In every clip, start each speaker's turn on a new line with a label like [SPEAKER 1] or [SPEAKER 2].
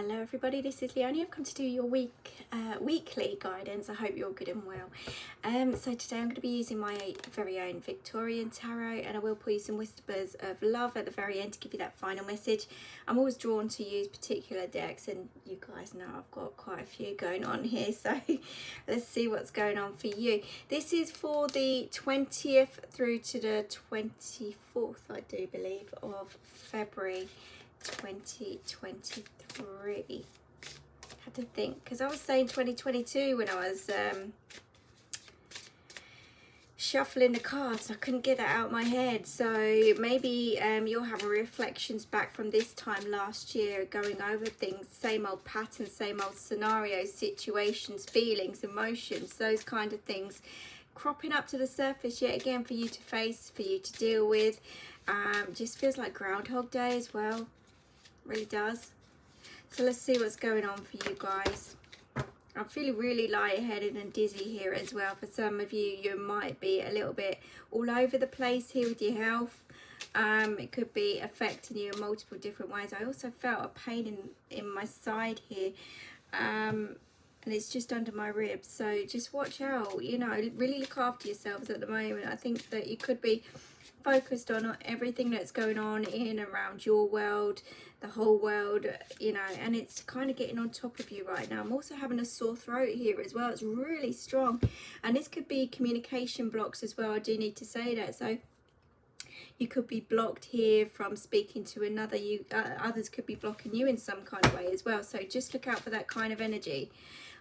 [SPEAKER 1] Hello everybody, this is Leone. I've come to do your weekly guidance. I hope you're good and well. So today I'm going to be using my very own Victorian tarot, and I will put you some whispers of love at the very end to give you that final message. I'm always drawn to use particular decks, and you guys know I've got quite a few going on here, so let's see what's going on for you. This is for the 20th through to the 24th, I do believe, of February 2023. Had to think, because I was saying 2022 when I was shuffling the cards. I couldn't get that out of my head, so maybe you'll have reflections back from this time last year, going over things, same old patterns, same old scenarios, situations, feelings, emotions, those kind of things cropping up to the surface yet again for you to face, for you to deal with. Just feels like Groundhog Day as well. Really does. So let's see what's going on for you guys. I'm feeling really lightheaded and dizzy here as well. For some of you, you might be a little bit all over the place here with your health. It could be affecting you in multiple different ways. I also felt a pain in my side here, and it's just under my ribs, so just watch out, you know, really look after yourselves at the moment. I think that you could be focused on everything that's going on in and around your world, the whole world, you know, and it's kind of getting on top of you right now. I'm also having a sore throat here as well. It's really strong, and this could be communication blocks as well. I do need to say that. So you could be blocked here from speaking to another. Others could be blocking you in some kind of way as well, so just look out for that kind of energy.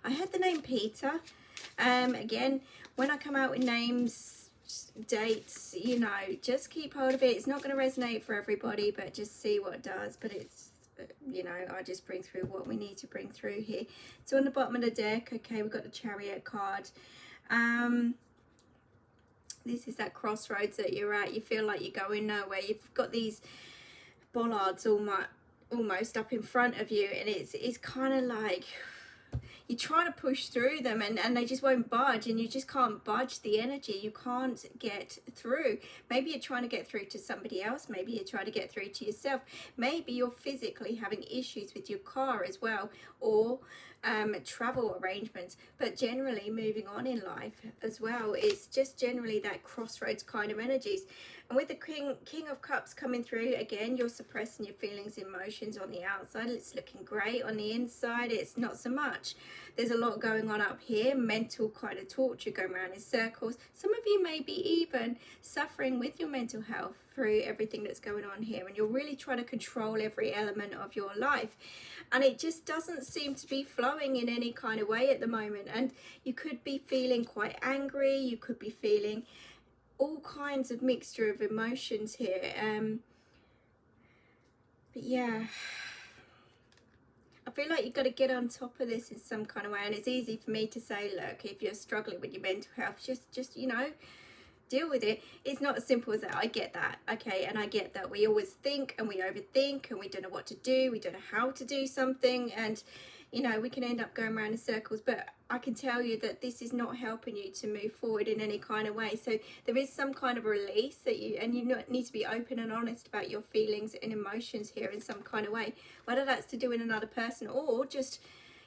[SPEAKER 1] I heard the name Peter. Again, when I come out with names, dates, you know, just keep hold of it. It's not going to resonate for everybody, but just see what it does. But it's, you know, I just bring through what we need to bring through here. So on the bottom of the deck, okay, we've got the Chariot card. This is that crossroads that you're at. You feel like you're going nowhere. You've got these bollards almost up in front of you, and it's kind of like you're trying to push through them, and they just won't budge, and you just can't budge the energy. You can't get through. Maybe you're trying to get through to somebody else. Maybe you're trying to get through to yourself. Maybe you're physically having issues with your car as well, or travel arrangements. But generally moving on in life as well, it's just generally that crossroads kind of energies. And with the King of Cups coming through, again, you're suppressing your feelings, emotions on the outside. It's looking great. On the inside, it's not so much. There's a lot going on up here, mental kind of torture going around in circles. Some of you may be even suffering with your mental health through everything that's going on here, and you're really trying to control every element of your life, and it just doesn't seem to be flowing in any kind of way at the moment. And you could be feeling quite angry. You could be feeling all kinds of mixture of emotions here, but yeah, I feel like you've got to get on top of this in some kind of way. And it's easy for me to say, look, if you're struggling with your mental health, just you know, deal with it. It's not as simple as that. I get that, okay, and I get that we always think and we overthink and we don't know what to do, we don't know how to do something, and you know, we can end up going around in circles. But I can tell you that this is not helping you to move forward in any kind of way. So there is some kind of release that you need to be open and honest about your feelings and emotions here in some kind of way, whether that's to do with another person or just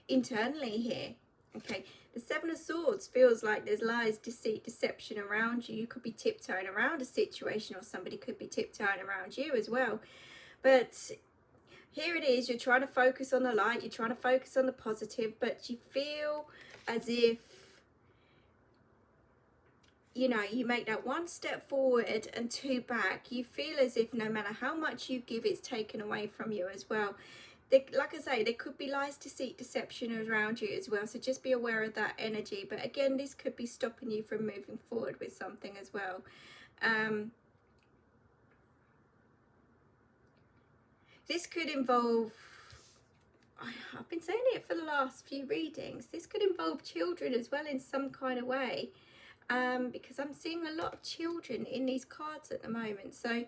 [SPEAKER 1] internally here. Okay, the Seven of Swords feels like there's lies, deceit, deception around you. You could be tiptoeing around a situation, or somebody could be tiptoeing around you as well. But here it is, you're trying to focus on the light, you're trying to focus on the positive, but you feel as if, you know, you make that one step forward and two back. You feel as if no matter how much you give, it's taken away from you as well. Like I say, there could be lies, deceit, deception around you as well, so just be aware of that energy. But again, this could be stopping you from moving forward with something as well. This could involve, I've been saying it for the last few readings, this could involve children as well in some kind of way, because I'm seeing a lot of children in these cards at the moment. So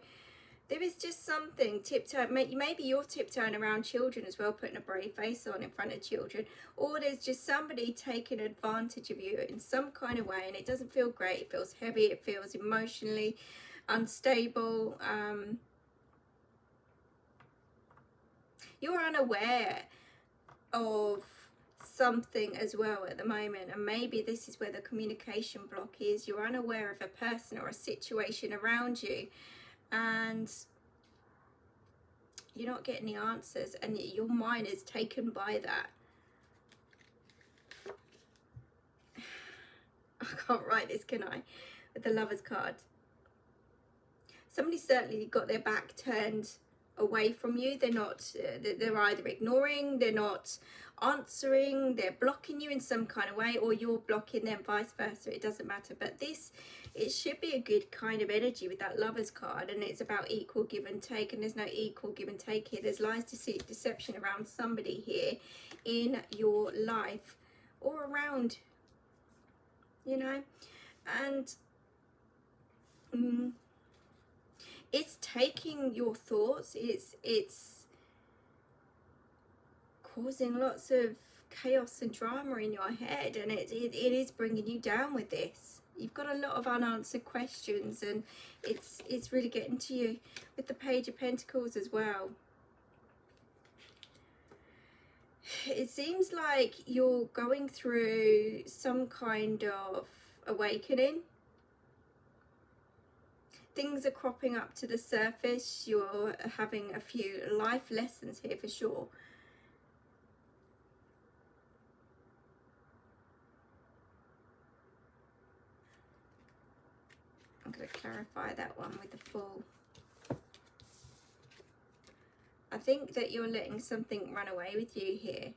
[SPEAKER 1] there is just something tiptoeing. Maybe you're tiptoeing around children as well, putting a brave face on in front of children, or there's just somebody taking advantage of you in some kind of way, and it doesn't feel great. It feels heavy, it feels emotionally unstable. You're unaware of something as well at the moment, and maybe this is where the communication block is. You're unaware of a person or a situation around you, and you're not getting the answers, and your mind is taken by that. I can't write this, can I? With the Lovers card. Somebody certainly got their back turned away from you. They're not, they're either ignoring, they're not answering, they're blocking you in some kind of way, or you're blocking them, vice versa. It doesn't matter. But this, it should be a good kind of energy with that Lovers card, and it's about equal give and take, and there's no equal give and take here. There's lies, deceit, deception around somebody here in your life or around, you know, and it's taking your thoughts, it's causing lots of chaos and drama in your head, and it is bringing you down with this. You've got a lot of unanswered questions, and it's really getting to you with the Page of Pentacles as well. It seems like you're going through some kind of awakening. Things are cropping up to the surface. You're having a few life lessons here for sure. I'm going to clarify that one with the Fool. I think that you're letting something run away with you here.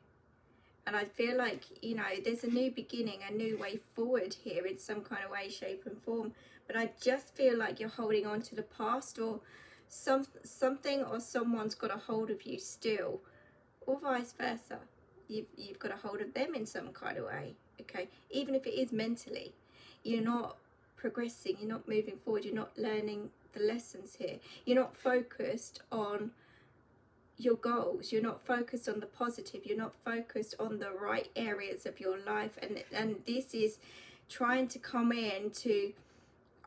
[SPEAKER 1] And I feel like, you know, there's a new beginning, a new way forward here in some kind of way, shape and form. But I just feel like you're holding on to the past, or something or someone's got a hold of you still, or vice versa. You've got a hold of them in some kind of way, okay? Even if it is mentally, you're not progressing, you're not moving forward, you're not learning the lessons here. You're not focused on your goals, you're not focused on the positive, you're not focused on the right areas of your life, and this is trying to come in to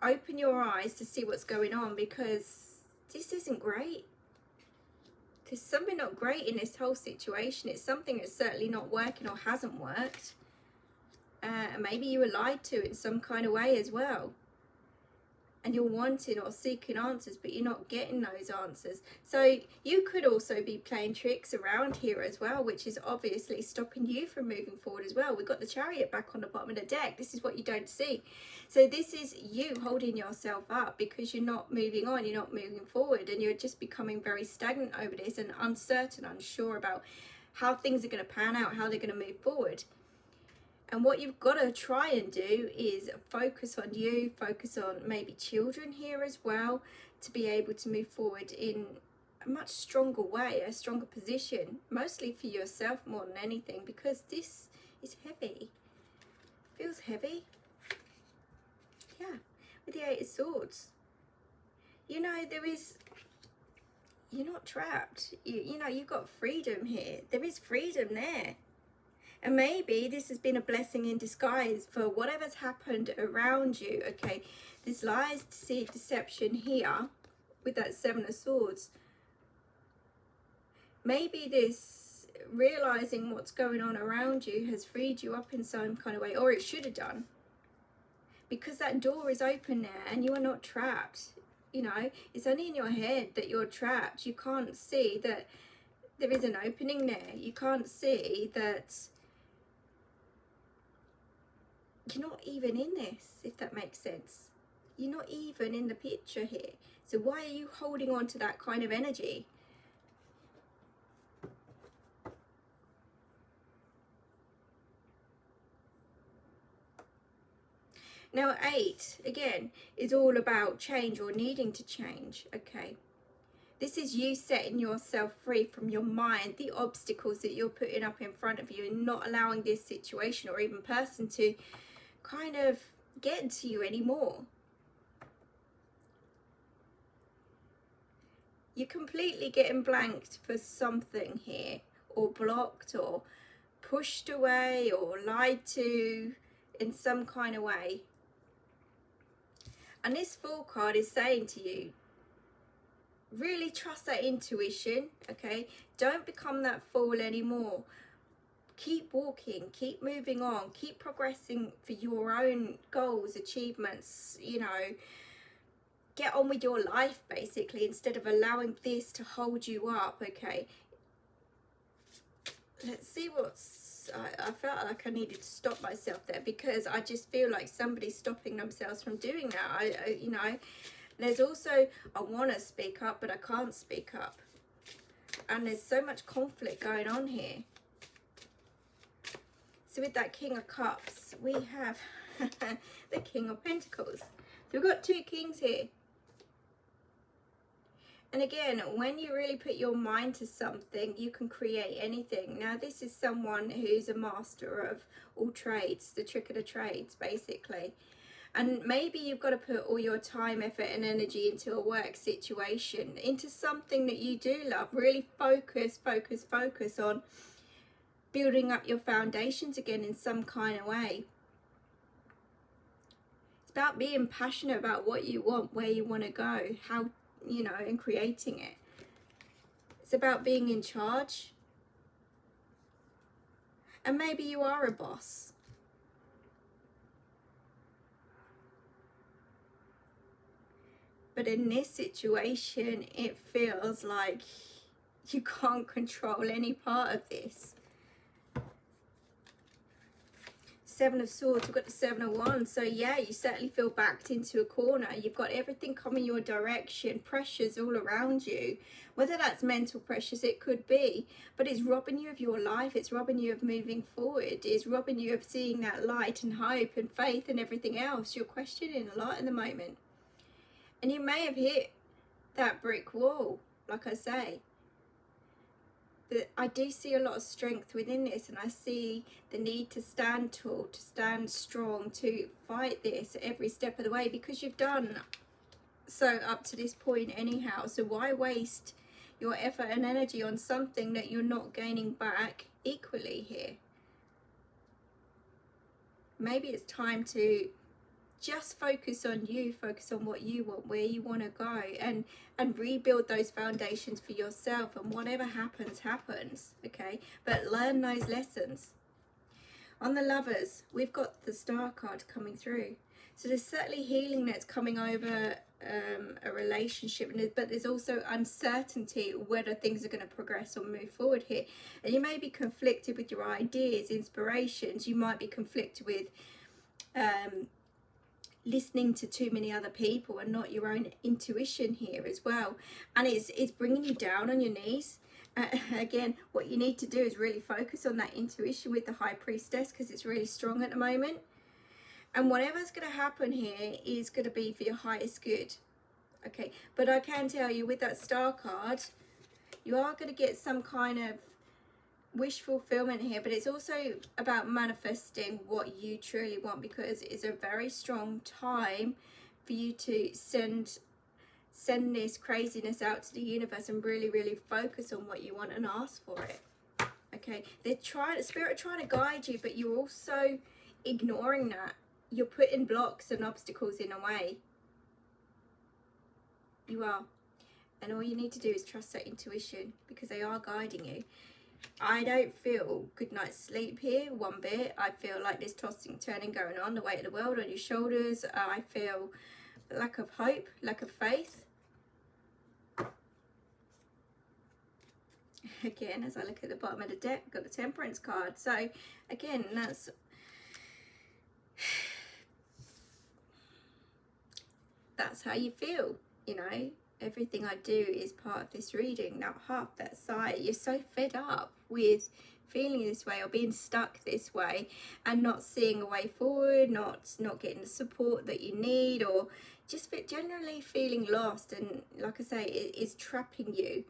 [SPEAKER 1] open your eyes to see what's going on, because this isn't great. There's something not great in this whole situation. It's something that's certainly not working or hasn't worked. Maybe you were lied to in some kind of way as well, and you're wanting or seeking answers, but you're not getting those answers. So you could also be playing tricks around here as well, which is obviously stopping you from moving forward as well. We've got the Chariot back on the bottom of the deck. This is what you don't see. So this is you holding yourself up because you're not moving on, you're not moving forward, and you're just becoming very stagnant over this and uncertain, unsure about how things are going to pan out, how they're going to move forward. And what you've got to try and do is focus on you, focus on maybe children here as well, to be able to move forward in a much stronger way, a stronger position, mostly for yourself more than anything, because this is heavy. Feels heavy. Yeah, with the Eight of Swords. You know, you're not trapped. You know, you've got freedom here. There is freedom there. And maybe this has been a blessing in disguise for whatever's happened around you, okay? There's lies, deceit, deception here with that Seven of Swords. Maybe this realizing what's going on around you has freed you up in some kind of way, or it should have done. Because that door is open now and you are not trapped. You know, it's only in your head that you're trapped. You can't see that there is an opening there. You can't see that you're not even in this, if that makes sense. You're not even in the picture here. So why are you holding on to that kind of energy? Now 8, again, is all about change or needing to change, okay? This is you setting yourself free from your mind, the obstacles that you're putting up in front of you, and not allowing this situation or even person to kind of get to you anymore. You're completely getting blanked for something here, or blocked, or pushed away, or lied to in some kind of way. And this Fool card is saying to you, really trust that intuition, okay? Don't become that fool anymore. keep walking, keep moving on, keep progressing for your own goals, achievements, you know, get on with your life basically, instead of allowing this to hold you up. Okay, let's see what's, I felt like I needed to stop myself there, because I just feel like somebody's stopping themselves from doing that. You know, there's also, I want to speak up, but I can't speak up. And there's so much conflict going on here. So with that King of Cups, we have the King of Pentacles. So we've got two kings here. And again, when you really put your mind to something, you can create anything. Now, this is someone who's a master of all trades, the trick of the trades, basically. And maybe you've got to put all your time, effort and energy into a work situation, into something that you do love. Really focus on building up your foundations again in some kind of way. It's about being passionate about what you want, where you want to go, how, you know, and creating it. It's about being in charge. And maybe you are a boss. But in this situation, it feels like you can't control any part of this. Seven of Swords, we've got the Seven of Wands. So yeah, you certainly feel backed into a corner. You've got everything coming your direction, pressures all around you. Whether that's mental pressures, it could be, but it's robbing you of your life. It's robbing you of moving forward. It's robbing you of seeing that light and hope and faith and everything else. You're questioning a lot in the moment. And you may have hit that brick wall, like I say. But I do see a lot of strength within this, and I see the need to stand tall, to stand strong, to fight this every step of the way, because you've done so up to this point anyhow. So why waste your effort and energy on something that you're not gaining back equally here? Maybe it's time to just focus on you, focus on what you want, where you want to go, and rebuild those foundations for yourself. And whatever happens, happens, okay? But learn those lessons. On the Lovers, we've got the Star card coming through. So there's certainly healing that's coming over a relationship, but there's also uncertainty whether things are going to progress or move forward here. And you may be conflicted with your ideas, inspirations. You might be conflicted with listening to too many other people and not your own intuition here as well. And it's bringing you down on your knees. Again, what you need to do is really focus on that intuition with the High Priestess, because it's really strong at the moment. And whatever's going to happen here is going to be for your highest good. Okay, but I can tell you with that Star card, you are going to get some kind of wish fulfillment here, but it's also about manifesting what you truly want, because it's a very strong time for you to send this craziness out to the universe and really focus on what you want and ask for it. Okay, Spirit are trying to guide you, but you're also ignoring that. You're putting blocks and obstacles in a way. You are. And all you need to do is trust that intuition, because they are guiding you. I don't feel good night's sleep here one bit. I feel like there's tossing, turning going on, the weight of the world on your shoulders. I feel lack of hope, lack of faith. Again, as I look at the bottom of the deck, I've got the Temperance card. So again, that's how you feel, you know. Everything I do is part of this reading. That half, that side, you're so fed up with feeling this way or being stuck this way and not seeing a way forward, not getting the support that you need, or just generally feeling lost. And like I say, it is trapping you.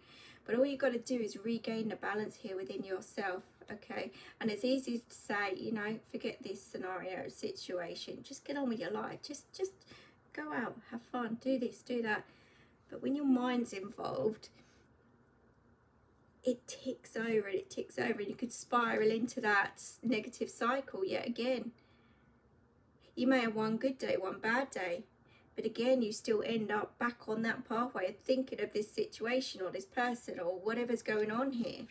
[SPEAKER 1] But all you've got to do is regain the balance here within yourself, okay? And it's easy to say, you know, forget this scenario, situation. Just get on with your life. Just go out, have fun, do this, do that. But when your mind's involved, it ticks over and it ticks over, and you could spiral into that negative cycle yet again. You may have one good day, one bad day, but again, you still end up back on that pathway of thinking of this situation or this person or whatever's going on here.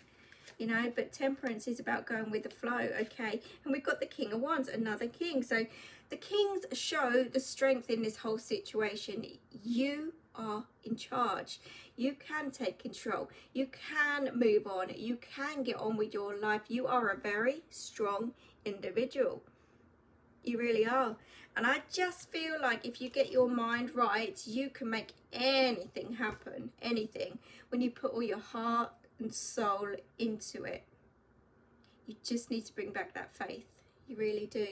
[SPEAKER 1] you know, but temperance is about going with the flow. Okay, and we've got the King of Wands, another king. So the kings show the strength in this whole situation. You are in charge. You can take control. You can move on. You can get on with your life. You are a very strong individual. You really are. And I just feel like if you get your mind right, you can make anything happen. Anything. When you put all your heart and soul into it. You just need to bring back that faith. You really do.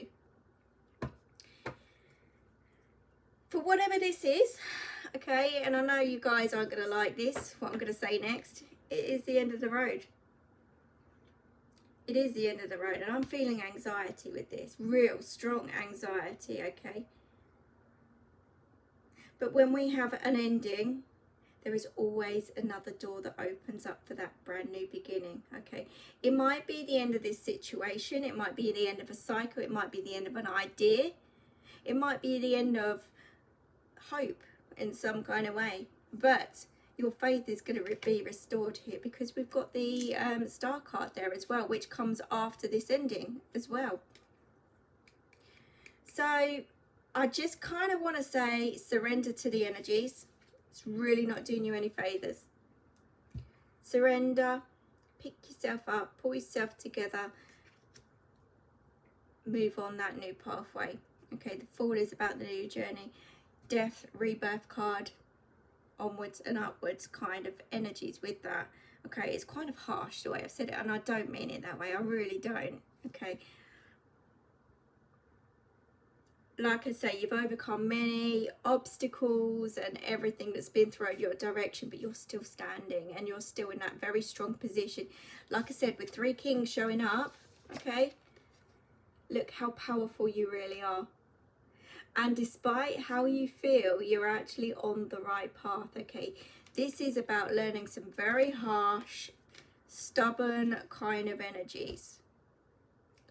[SPEAKER 1] For whatever this is, okay, and I know you guys aren't going to like this, what I'm going to say next, it is the end of the road. It is the end of the road, and I'm feeling anxiety with this, real strong anxiety, okay? But when we have an ending, there is always another door that opens up for that brand new beginning, okay? It might be the end of this situation, it might be the end of a cycle, it might be the end of an idea, it might be the end of hope in some kind of way, but your faith is going to be restored here, because we've got the star card there as well, which comes after this ending as well. So I just kind of want to say surrender to the energies. It's really not doing you any favors. Surrender, pick yourself up, pull yourself together, move on that new pathway. Okay, the Fool is about the new journey. Death, rebirth card, onwards and upwards kind of energies with that. Okay, it's kind of harsh the way I've said it, and I don't mean it that way. I really don't. Okay, like I say, you've overcome many obstacles and everything that's been thrown your direction, but you're still standing and you're still in that very strong position. Like I said, with 3 kings showing up, okay, look how powerful you really are. And despite how you feel, you're actually on the right path, okay? This is about learning some very harsh, stubborn kind of energies,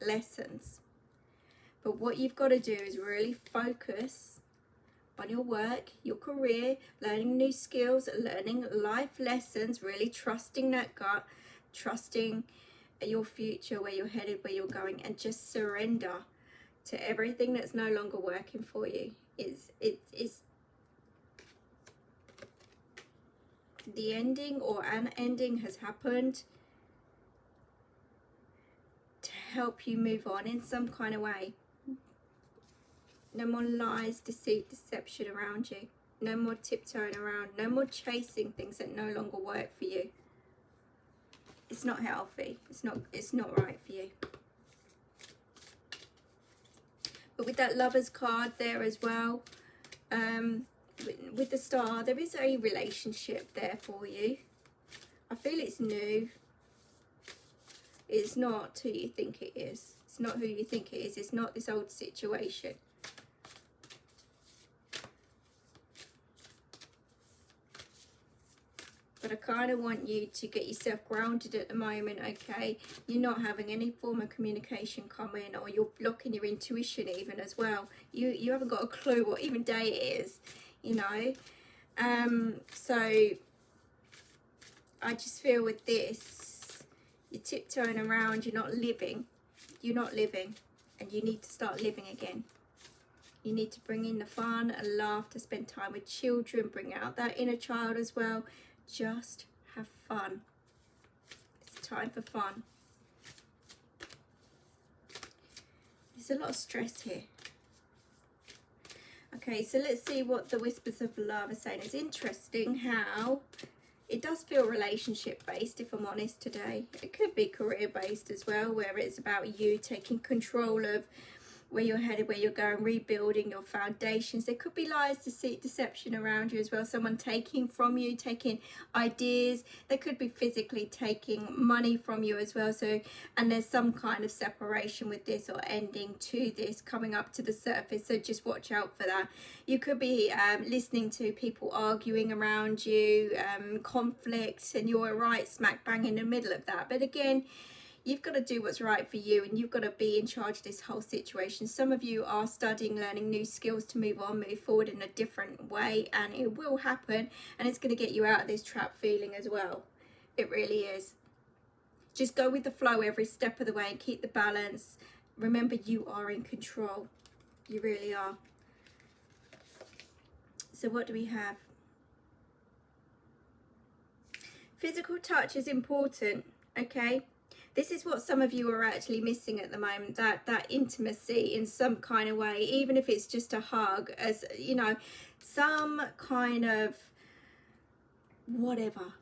[SPEAKER 1] lessons. But what you've got to do is really focus on your work, your career, learning new skills, learning life lessons, really trusting that gut, trusting your future, where you're headed, where you're going, and just surrender to everything that's no longer working for you. Is the ending, or an ending has happened to help you move on in some kind of way. No more lies, deceit, deception around you. No more tiptoeing around. No more chasing things that no longer work for you. It's not healthy. It's not right for you. But with that Lovers card there as well, with the Star, there is a relationship there for you. I feel it's new. It's not who you think it is. It's not who you think it is. It's not this old situation. But I kind of want you to get yourself grounded at the moment, okay? You're not having any form of communication come in, or you're blocking your intuition even as well. You haven't got a clue what even day it is, you know? So I just feel with this, you're tiptoeing around, you're not living. You're not living, and you need to start living again. You need to bring in the fun and laughter, spend time with children, bring out that inner child as well. Just have fun. It's time for fun. There's a lot of stress here. Okay, so let's see what the Whispers of Love are saying. It's interesting how it does feel relationship based, if I'm honest today. It could be career based as well, where it's about you taking control of where you're headed, where you're going, rebuilding your foundations. There could be lies, deceit, deception around you as well. Someone taking from you, taking ideas. They could be physically taking money from you as well. So, and there's some kind of separation with this, or ending to this coming up to the surface. So just watch out for that. You could be listening to people arguing around you, conflict, and you're right smack bang in the middle of that. But again, you've got to do what's right for you, and you've got to be in charge of this whole situation. Some of you are studying, learning new skills to move on, move forward in a different way, and it will happen, and it's going to get you out of this trap feeling as well. It really is. Just go with the flow every step of the way and keep the balance. Remember, you are in control. You really are. So what do we have? Physical touch is important, okay? This is what some of you are actually missing at the moment, that intimacy in some kind of way, even if it's just a hug, as you know, some kind of whatever.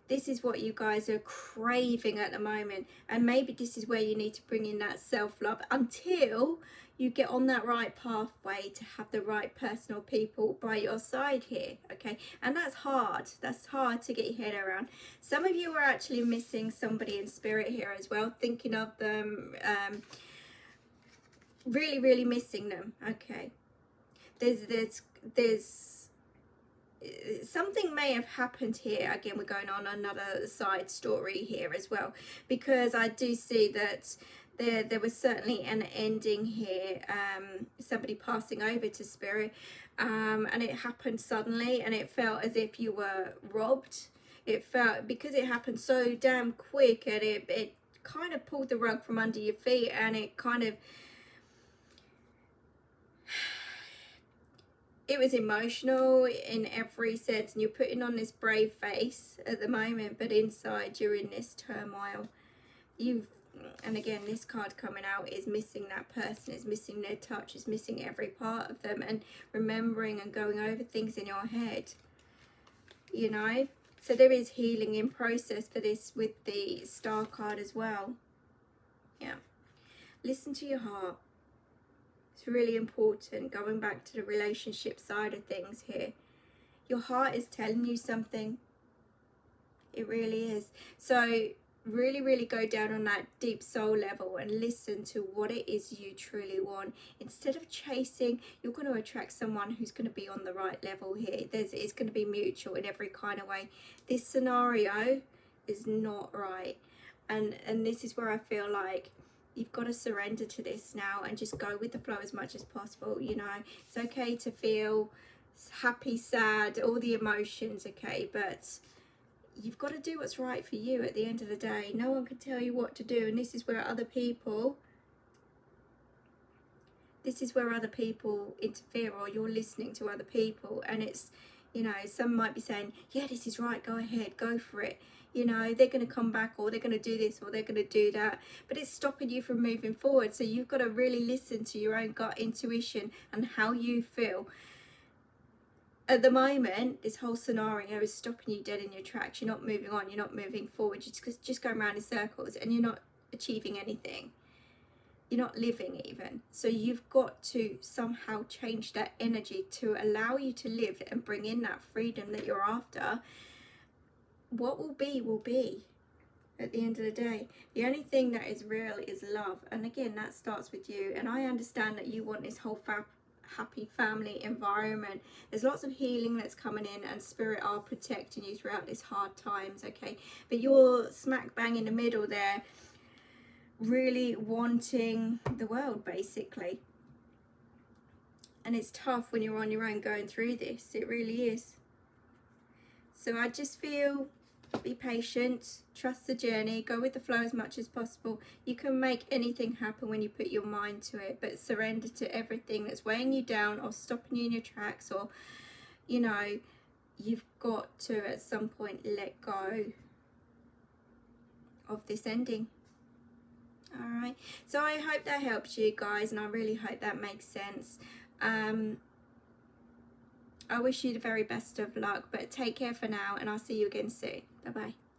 [SPEAKER 1] This is what you guys are craving at the moment, and maybe this is where you need to bring in that self-love until you get on that right pathway to have the right personal people by your side here, okay? And that's hard to get your head around. Some of you are actually missing somebody in spirit here as well, thinking of them, really missing them, okay? There's something may have happened here. Again, we're going on another side story here as well, because I do see that there was certainly an ending here, somebody passing over to spirit, and it happened suddenly, and it felt as if you were robbed. It felt, because it happened so damn quick, and it kind of pulled the rug from under your feet, and it kind of, it was emotional in every sense, and you're putting on this brave face at the moment, but inside you're in this turmoil. And again, this card coming out is missing that person, is missing their touch, is missing every part of them, and remembering and going over things in your head, you know. So there is healing in process for this with the Star card as well. Yeah, listen to your heart. It's really important, going back to the relationship side of things here. Your heart is telling you something. It really is. So really go down on that deep soul level and listen to what it is you truly want. Instead of chasing, you're going to attract someone who's going to be on the right level here. It's going to be mutual in every kind of way. This scenario is not right. And this is where I feel like you've got to surrender to this now and just go with the flow as much as possible. You know, it's okay to feel happy, sad, all the emotions, okay, but you've got to do what's right for you at the end of the day. No one can tell you what to do, and this is where other people interfere, or you're listening to other people, and it's, you know, some might be saying, yeah, this is right, go ahead, go for it. You know, they're going to come back, or they're going to do this, or they're going to do that, but it's stopping you from moving forward. So you've got to really listen to your own gut intuition and how you feel. At the moment, this whole scenario is stopping you dead in your tracks. You're not moving on, you're not moving forward, you're just going around in circles, and you're not achieving anything. You're not living even. So you've got to somehow change that energy to allow you to live and bring in that freedom that you're after. What will be at the end of the day. The only thing that is real is love, and again, that starts with you. And I understand that you want this whole happy family environment. There's lots of healing that's coming in, and spirit are protecting you throughout these hard times, okay? But you're smack bang in the middle there, really wanting the world, basically. And it's tough when you're on your own going through this. It really is. So I just feel, be patient, trust the journey, go with the flow as much as possible. You can make anything happen when you put your mind to it, but surrender to everything that's weighing you down or stopping you in your tracks, or, you know, you've got to at some point let go of this ending. All right, so I hope that helps you guys, and I really hope that makes sense. I wish you the very best of luck, but take care for now, and I'll see you again soon. Bye bye.